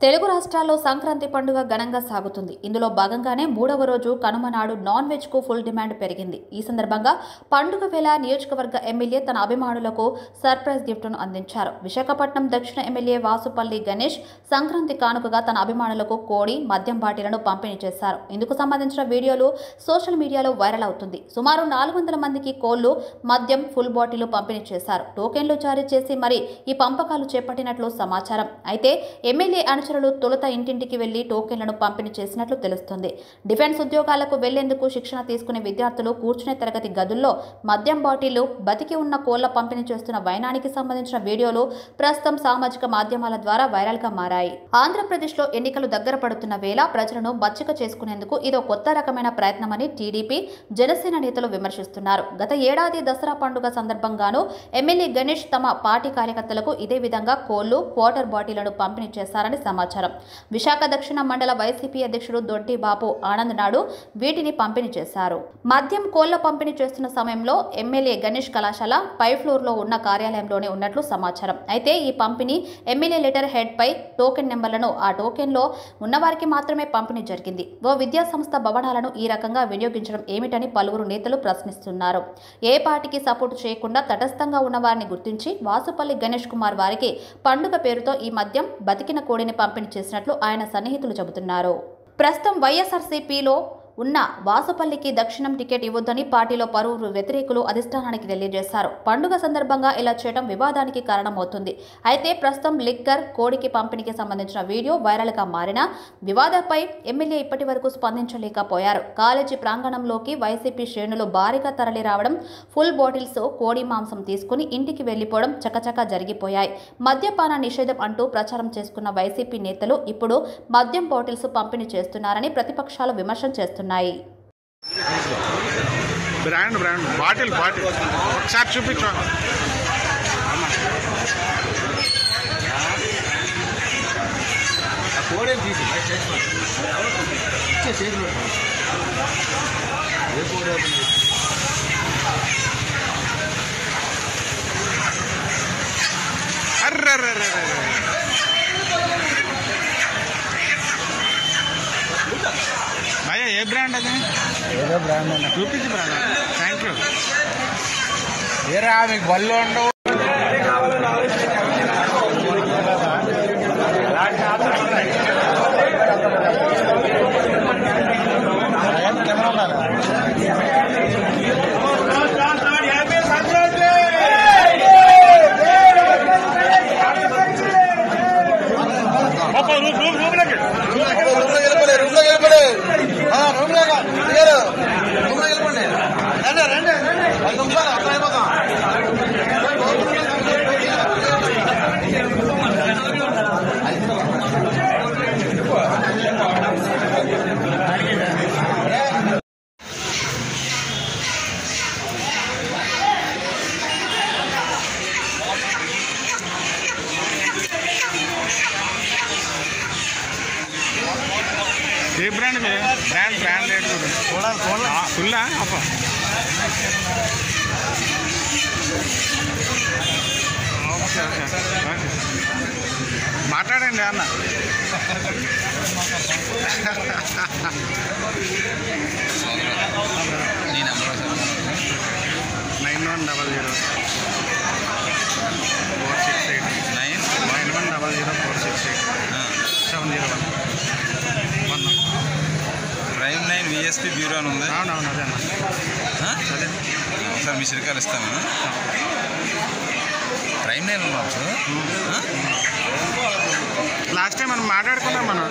తెలుగు రాష్ట్రాల్లో సంక్రాంతి పండుగ ఘనంగా సాగుతుంది. ఇందులో భాగంగానే మూడవ రోజు కనుమ నాడు నాన్ వెజ్ కు ఫుల్ డిమాండ్ పెరిగింది. ఈ సందర్భంగా పండుగ వేళ నియోజకవర్గ ఎమ్మెల్యే తన అభిమానులకు సర్ప్రైజ్ గిఫ్ట్ను అందించారు. విశాఖపట్నం దక్షిణ ఎమ్మెల్యే వాసుపల్లి గణేష్ సంక్రాంతి కానుకగా తన అభిమానులకు కోడి, మద్యం బాటిలను పంపిణీ చేశారు. ఇందుకు సంబంధించిన వీడియోలు సోషల్ మీడియాలో వైరల్ అవుతుంది. సుమారు 400 మందికి కోళ్లు, మద్యం, ఫుల్ బాటిల్ పంపిణీ చేశారు. టోకెన్లు జారీ చేసి మరి ఈ పంపకాలు చేపట్టినట్లు సమాచారం. అయితే ఎమ్మెల్యే తొలుత ఇంటింటికి వెళ్లి టోకెన్లను పంపిణీ చేసినట్లు తెలుస్తుంది. డిఫెన్స్ ఉద్యోగాలకు వెళ్లేందుకు శిక్షణ తీసుకునే విద్యార్థులు కూర్చునే తరగతి గదుల్లో మద్యం బాటిళ్లు, బతికి ఉన్న కోళ్ల పంపిణీ చేస్తున్న వైనానికి సంబంధించిన వీడియోలు ప్రస్తుతం సామాజిక మాధ్యమాల ద్వారా వైరల్ గా మారాయి. ఆంధ్రప్రదేశ్లో ఎన్నికలు దగ్గర పడుతున్న వేళ ప్రజలను బచ్చిక చేసుకునేందుకు ఇదో కొత్త రకమైన ప్రయత్నమని టీడీపీ, జనసేన నేతలు విమర్శిస్తున్నారు. గత ఏడాది దసరా పండుగ సందర్భంగానూ ఎమ్మెల్యే గణేష్ తమ పార్టీ కార్యకర్తలకు ఇదే విధంగా కోళ్లు, వాటర్ బాటిళ్లను పంపిణీ చేశారని సమాచారం. విశాఖ దక్షిణ మండల వైసీపీ అధ్యక్షుడు దొడ్డి బాపు ఆనంద్ నాడు వీటిని పంపిణీ చేశారు. మద్యం, కోళ్ల పంపిణీ చేస్తున్న సమయంలో ఎమ్మెల్యే గణేష్ కళాశాల పై ఫ్లోర్ లో ఉన్న కార్యాలయంలోనే ఉన్నట్లు సమాచారం. అయితే ఈ పంపిణీ ఎమ్మెల్యే లెటర్ హెడ్ పై టోకెన్ నెంబర్లను ఆ టోకెన్ లో ఉన్నవారికి మాత్రమే పంపిణీ జరిగింది. ఓ విద్యా సంస్థ భవనాలను ఈ రకంగా వినియోగించడం ఏమిటని పలువురు నేతలు ప్రశ్నిస్తున్నారు. ఏ పార్టీకి సపోర్టు చేయకుండా తటస్థంగా ఉన్న వారిని గుర్తించి వాసుపల్లి గణేష్ కుమార్ వారికి పండుగ పేరుతో ఈ మద్యం, బతికిన కోడిని పంపిణీ చేసినట్లు ఆయన సన్నిహితులు చెబుతున్నారు. ప్రస్తుతం వైఎస్ఆర్సీపీలో ఉన్న వాసుపల్లికి దక్షిణం టికెట్ ఇవ్వొద్దని పార్టీలో పలువురు వ్యతిరేకులు అధిష్టానానికి తెలియజేశారు. పండుగ సందర్భంగా ఇలా చేయడం వివాదానికి కారణమవుతుంది. అయితే ప్రస్తుతం లిక్కర్, కోడికి పంపిణీకి సంబంధించిన వీడియో వైరల్ గా మారిన వివాదంపై ఎమ్మెల్యే ఇప్పటి వరకు స్పందించలేకపోయారు. కాలేజీ ప్రాంగణంలోకి వైసీపీ శ్రేణులు భారీగా తరలి రావడం, ఫుల్ బాటిల్స్ కోడి మాంసం తీసుకుని ఇంటికి వెళ్లిపోవడం చకచకా జరిగిపోయాయి. మద్యపాన నిషేధం అంటూ ప్రచారం చేసుకున్న వైసీపీ నేతలు ఇప్పుడు మద్యం బాటిల్స్ పంపిణీ చేస్తున్నారని ప్రతిపక్షాలు విమర్శలు చేస్తున్నాయి. బ్రాండ్ బాటిల్ ఒకసారి చూపించు. భయ్యా ఏ బ్రాండ్ అది? ఏదో బ్రాండ్ అన్న చూపించి బ్రాండ్. Thank you. ఏరా మీకు బళ్ళు ఉండవు. ఏ బ్రాండ్? బ్రాండ్ రేట్ ఫుల్లా అప్ప ఓకే మాట్లాడండి అన్న. 91004689100468701701 ప్రైమ్ 9 విఎస్పీ బ్యూరో అని ఉంది. అవునవును అదే అన్న. అదే ఒకసారి మీ శ్రీకాలు ఇస్తాము. ప్రైమ్ 9 ఉండవచ్చు. లాస్ట్ టైం మనం మాట్లాడుకున్నాం మనం.